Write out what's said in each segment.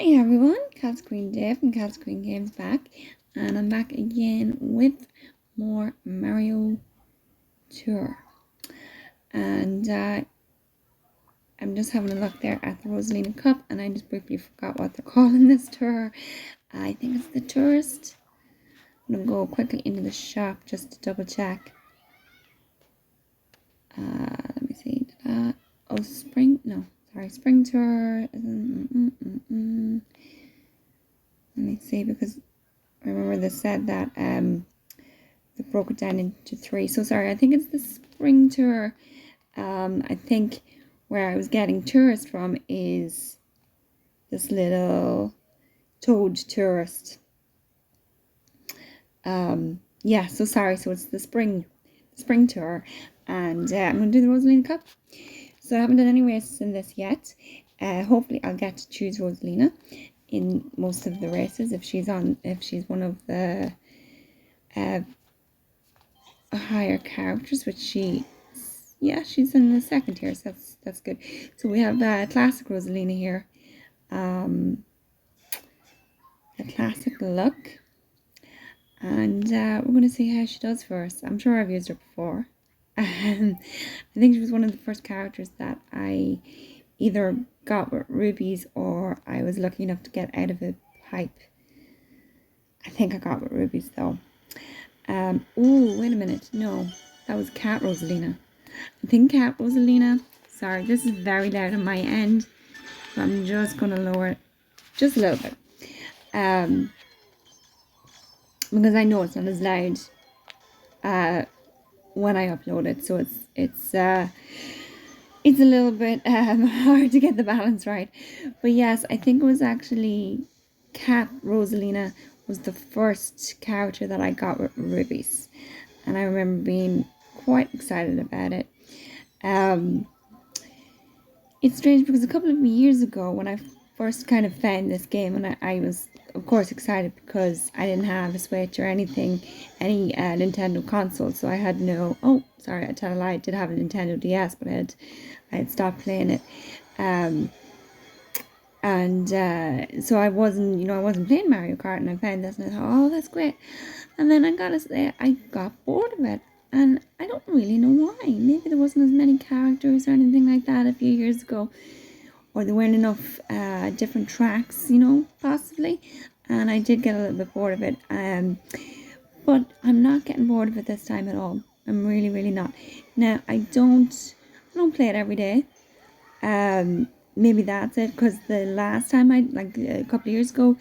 Hey everyone, Cat's Queen Dave from Cat's Queen Games back, and I'm back again with more Mario Tour. And I'm just having a look there at the Rosalina Cup, and I just briefly forgot what they're calling this tour. I think it's the Tourist. I'm gonna go quickly into the shop just to double check. Let me see. Spring? No, sorry, Spring Tour. Let me see, because I remember they said that they broke it down into three. So sorry, I think it's the Spring Tour. I think where I was getting Tourist from is this little Toad Tourist. Yeah, so sorry, so it's the Spring Tour, and I'm going to do the Rosalina Cup. So I haven't done any races in this yet. Hopefully I'll get to choose Rosalina in most of the races if she's one of the higher characters, which she's in the second tier, so that's good. So we have classic Rosalina here, a classic look, and we're going to see how she does first. I'm sure I've used her before. I think she was one of the first characters that I either got with rubies or I was lucky enough to get out of a pipe. I think I got with rubies though. Oh, wait a minute. No, that was Cat Rosalina. I think Cat Rosalina. Sorry, this is very loud on my end. So I'm just going to lower it just a little bit. Because I know it's not as loud when I upload it. So it's a little bit hard to get the balance right. But yes, I think it was actually Cat Rosalina was the first character that I got with rubies. And I remember being quite excited about it. It's strange because a couple of years ago when I first kind of found this game, and I was of course excited because I didn't have a Switch or any Nintendo console, so I had no, oh sorry, I tell a lie, I did have a Nintendo DS, but I had stopped playing it. So I wasn't playing Mario Kart, and I found this and I thought, oh, that's great. And then I got bored of it, and I don't really know why. Maybe there wasn't as many characters or anything like that a few years ago, or there weren't enough different tracks, possibly. And I did get a little bit bored of it. But I'm not getting bored of it this time at all. I'm really, really not. Now, I don't play it every day. Maybe that's it, because the last time a couple of years ago,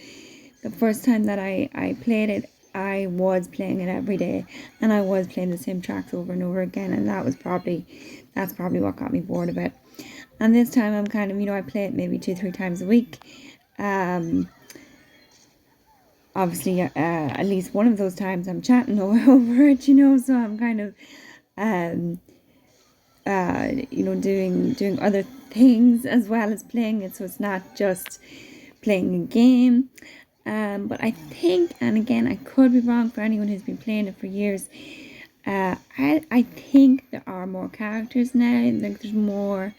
the first time that I played it, I was playing it every day, and I was playing the same tracks over and over again, and that's probably what got me bored of it. And this time I'm kind of, I play it maybe 2-3 times a week. Obviously, at least one of those times I'm chatting over it, so I'm kind of doing other things as well as playing it, so it's not just playing a game. But I think, and again, I could be wrong for anyone who's been playing it for years, I think there are more characters now. Like, there's more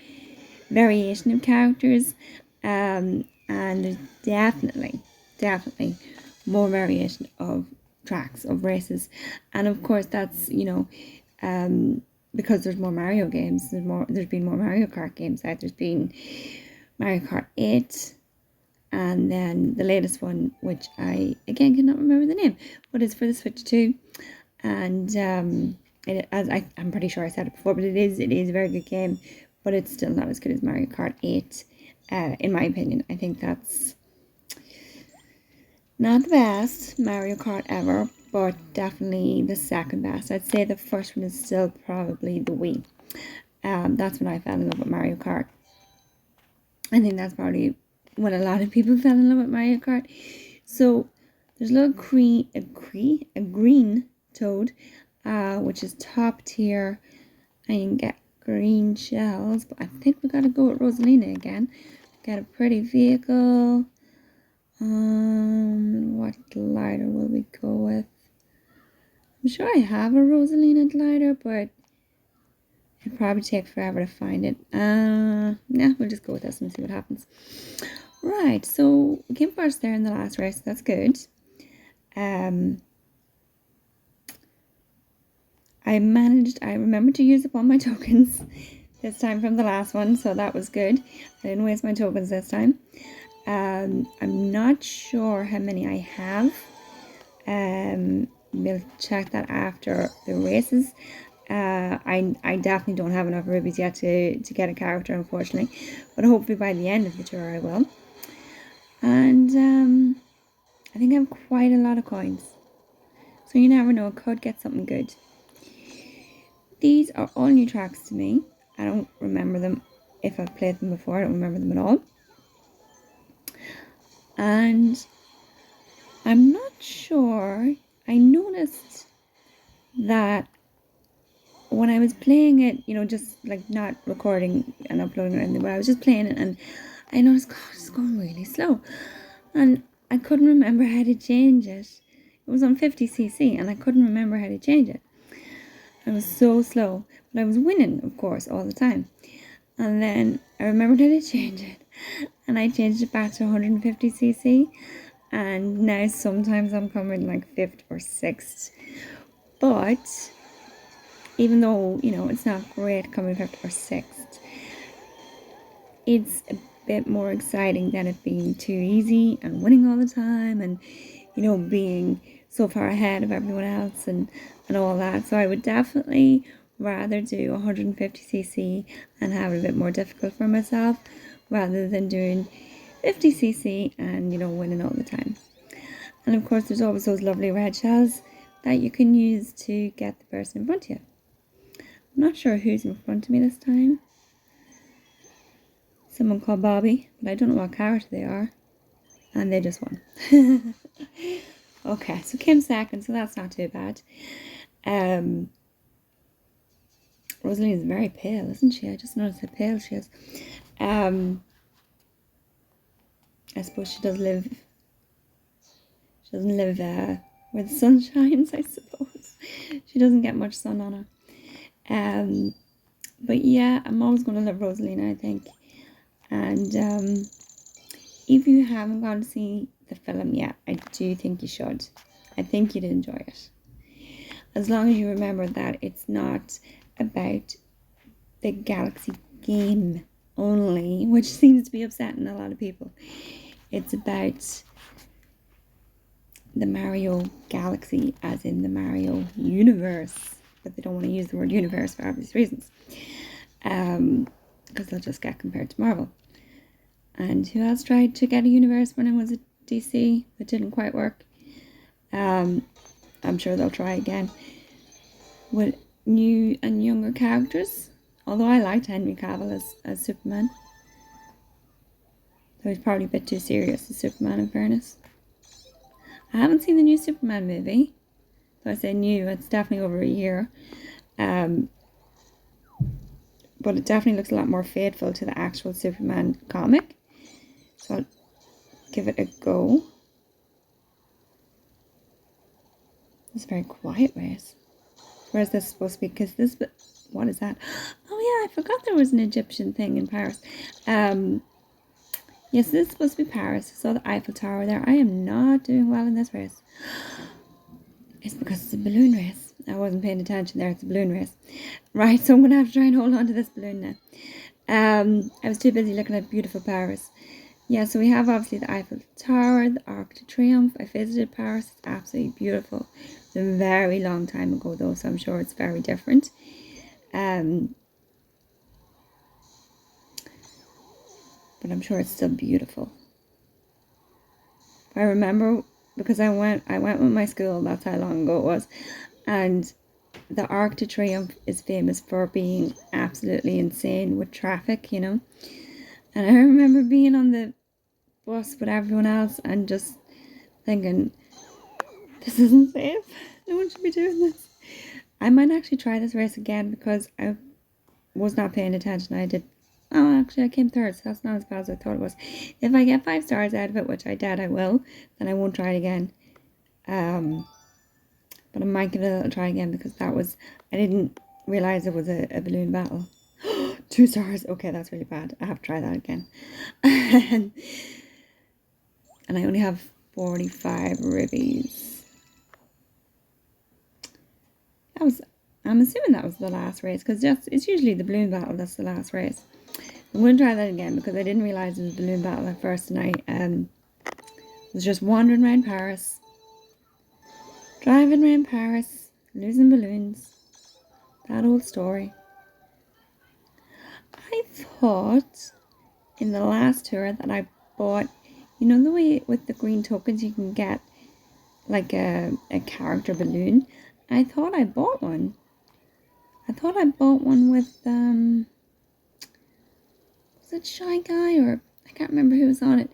variation of characters, and there's definitely more variation of tracks, of races, and of course that's because there's more Mario games. There's been more Mario Kart games out. There's been Mario Kart 8, and then the latest one, which I again cannot remember the name, but it's for the Switch too. And I'm pretty sure I said it before, but it is a very good game, but it's still not as good as Mario Kart 8, in my opinion. I think that's not the best Mario Kart ever, but definitely the second best. I'd say the first one is still probably the Wii. That's when I fell in love with Mario Kart. I think that's probably when a lot of people fell in love with Mario Kart. So there's a little green Toad, which is top tier. I can get green shells, but I think we gotta go with Rosalina again. Get a pretty vehicle. What glider will we go with? I'm sure I have a Rosalina glider, but it'd probably take forever to find it. Yeah, we'll just go with this and see what happens. Right, so we came first there in the last race, so that's good. I remembered to use up all my tokens this time from the last one, so that was good. I didn't waste my tokens this time. I'm not sure how many I have. We'll check that after the races. I definitely don't have enough rubies yet to get a character, unfortunately, but hopefully by the end of the tour I will. And I think I have quite a lot of coins, so you never know, could get something good. These are all new tracks to me. I don't remember them. If I've played them before, I don't remember them at all. And I'm not sure. I noticed that when I was playing it, just like not recording and uploading or anything, but I was just playing it, and I noticed, God, it's going really slow. And I couldn't remember how to change it. It was on 50cc, and I couldn't remember how to change it. I was so slow, but I was winning, of course, all the time. And then I remembered how to change it, and I changed it back to 150cc, and now sometimes I'm coming like 5th or 6th. But even though, it's not great coming 5th or 6th, it's a bit more exciting than it being too easy and winning all the time and, being so far ahead of everyone else and all that. So I would definitely rather do 150cc and have it a bit more difficult for myself rather than doing 50cc and, winning all the time. And of course, there's always those lovely red shells that you can use to get the person in front of you. I'm not sure who's in front of me this time. Someone called Bobby, but I don't know what character they are. And they just won. Okay, so Kim's second, so that's not too bad. Rosalina is very pale, isn't she? I just noticed how pale she is. I suppose she doesn't live where the sun shines, I suppose. She doesn't get much sun on her. But yeah, I'm always going to love Rosalina, I think. And if you haven't gone to see the film yet, I do think you should. I think you'd enjoy it. As long as you remember that it's not about the Galaxy game only, which seems to be upsetting a lot of people. It's about the Mario Galaxy, as in the Mario universe. But they don't want to use the word universe for obvious reasons. Because they'll just get compared to Marvel. And who else tried to get a universe when it was at DC? It didn't quite work. I'm sure they'll try again with new and younger characters. Although I liked Henry Cavill as Superman. Though he's probably a bit too serious as Superman, in fairness. I haven't seen the new Superman movie. So I say new, it's definitely over a year. But it definitely looks a lot more faithful to the actual Superman comic. So I'll give it a go. It's a very quiet race. Where is this supposed to be? Because this, what is that? Oh yeah, I forgot there was an Egyptian thing in Paris. Yes, this is supposed to be Paris. I saw the Eiffel Tower there. I am not doing well in this race. It's because it's a balloon race. I wasn't paying attention there. It's a balloon race. Right, so I'm going to have to try and hold on to this balloon now. I was too busy looking at beautiful Paris. Yeah, so we have obviously the Eiffel Tower, the Arc de Triomphe. I visited Paris. It's absolutely beautiful. It's a very long time ago though, so I'm sure it's very different. But I'm sure it's still beautiful. I remember because I went with my school. That's how long ago it was, and the Arc de Triomphe is famous for being absolutely insane with traffic, And I remember being on the bus with everyone else and just thinking, this isn't safe. No one should be doing this. I might actually try this race again because I was not paying attention. I came third, so that's not as bad as I thought it was. If I get 5 stars out of it, which I doubt I will, then I won't try it again. But I might give it a try again because I didn't realise it was a balloon battle. 2 stars. Okay, that's really bad. I have to try that again. And I only have 45 rubies. I'm assuming that was the last race, because it's usually the balloon battle that's the last race. I'm going to try that again, because I didn't realise it was balloon battle at first, and I was just wandering around Paris. Driving around Paris, losing balloons. That old story. I thought in the last tour that I bought, you know the way with the green tokens you can get like a character balloon? I thought I bought one. I thought I bought one with, was it Shy Guy, or I can't remember who was on it.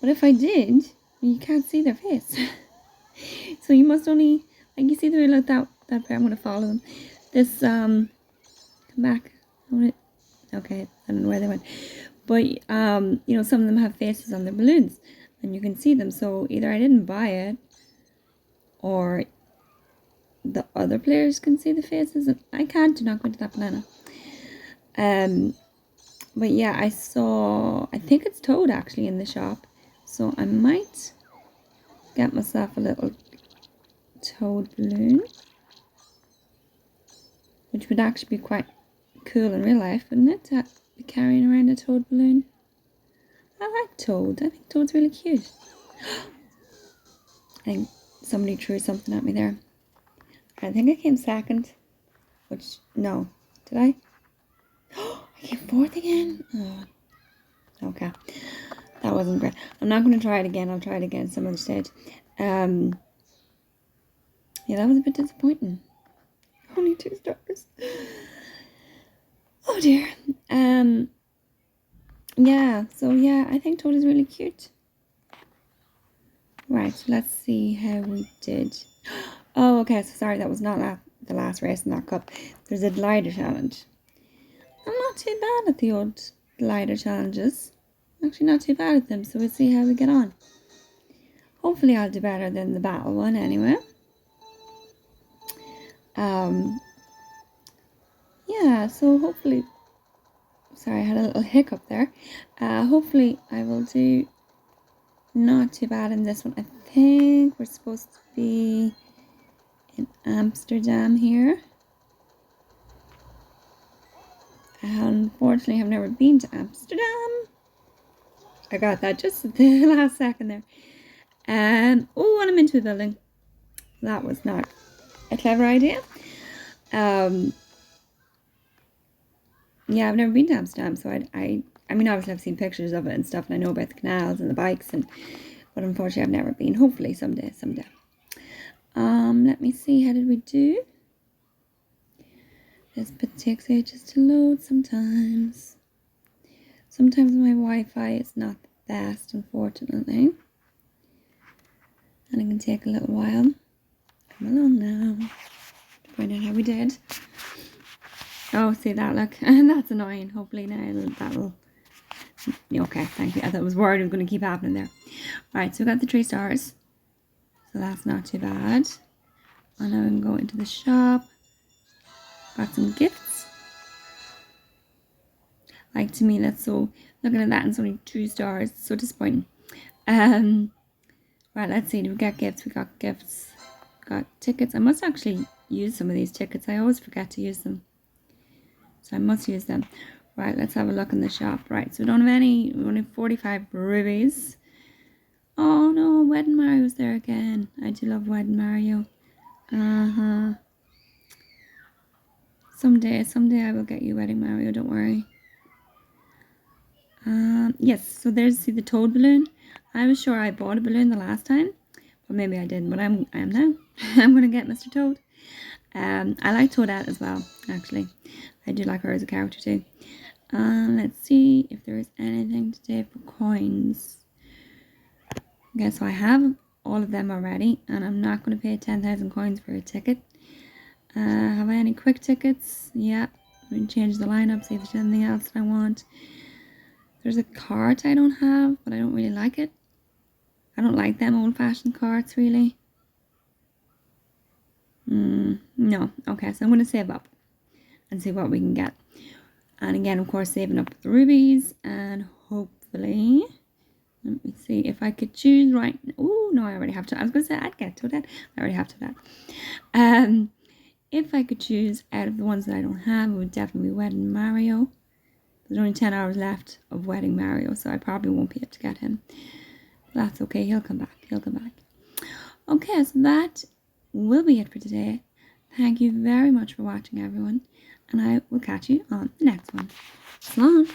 But if I did, you can't see their face. So you must only, like, you see the way like that pair, I'm going to follow them. This, come back. Okay, I don't know where they went. But, you know, some of them have faces on their balloons, and you can see them. So either I didn't buy it, or the other players can see the faces. And I can't, do not go into that banana. But yeah, I think it's Toad actually in the shop. So I might get myself a little Toad balloon, which would actually be quite cool in real life, wouldn't it? To be carrying around a Toad balloon. I like Toad. I think Toad's really cute. I think somebody threw something at me there. I think I came second. Which, no. Did I? I came fourth again? Oh. Okay. That wasn't great. I'm not going to try it again. I'll try it again some other stage. Yeah, that was a bit disappointing. Only 2 stars. Oh dear. Yeah, so yeah, I think Toad is really cute. Right, let's see how we did. Oh, okay, so sorry, that was not the last race in that cup. There's a glider challenge. I'm not too bad at the old glider challenges. Actually not too bad at them, so we'll see how we get on. Hopefully I'll do better than the battle one anyway. Yeah, so hopefully, sorry, I had a little hiccup there. Hopefully I will do not too bad in this one. I think we're supposed to be in Amsterdam here. Unfortunately, I've never been to Amsterdam. I got that just at the last second there. Oh, and I'm into a building. That was not a clever idea. Yeah, I've never been to Amsterdam, so I mean, obviously I've seen pictures of it and stuff, and I know about the canals and the bikes, but unfortunately I've never been. Hopefully someday. Let me see, how did we do? This bit takes ages to load sometimes. Sometimes my Wi-Fi is not the best, unfortunately. And it can take a little while. Come along now. To find out how we did. Oh, see that, look. That's annoying. Hopefully now that'll... Okay, thank you. I thought it was worried it was going to keep happening there. Right, so we got the 3 stars. So that's not too bad. And now we can go into the shop. Got some gifts. Like, to me, that's so... Looking at that, and it's only 2 stars. It's so disappointing. Right, let's see. Do we get gifts? We got gifts. Got tickets. I must actually use some of these tickets. I always forget to use them. So I must use them. Right, let's have a look in the shop. Right, so we don't have any. We only have 45 rubies. Oh no, Wedding Mario's there again. I do love Wedding Mario. Someday I will get you Wedding Mario, don't worry. Yes, so there's, see, the Toad balloon. I was sure I bought a balloon the last time, but maybe I didn't, but I am now. I'm going to get Mr. Toad. I like Toadette as well, actually. I do like her as a character too. Let's see if there is anything today for coins. Okay, so I have all of them already, and I'm not going to pay 10,000 coins for a ticket. Have I any quick tickets? Yeah. I'm going to change the lineup, see if there's anything else that I want. There's a KART I don't have, but I don't really like it. I don't like them old-fashioned carts, really. No. Okay, so I'm going to save up and see what we can get. And again, of course, saving up the rubies, and hopefully Let me see if I could choose right. Oh no, I already have to. I was going to say I'd get to that. I already have to that. If I could choose out of the ones that I don't have, it would definitely be Wedding Mario. There's only 10 hours left of Wedding Mario, so I probably won't be able to get him. But that's okay. He'll come back. He'll come back. Okay, so that will be it for today. Thank you very much for watching, everyone, and I will catch you on the next one. So long.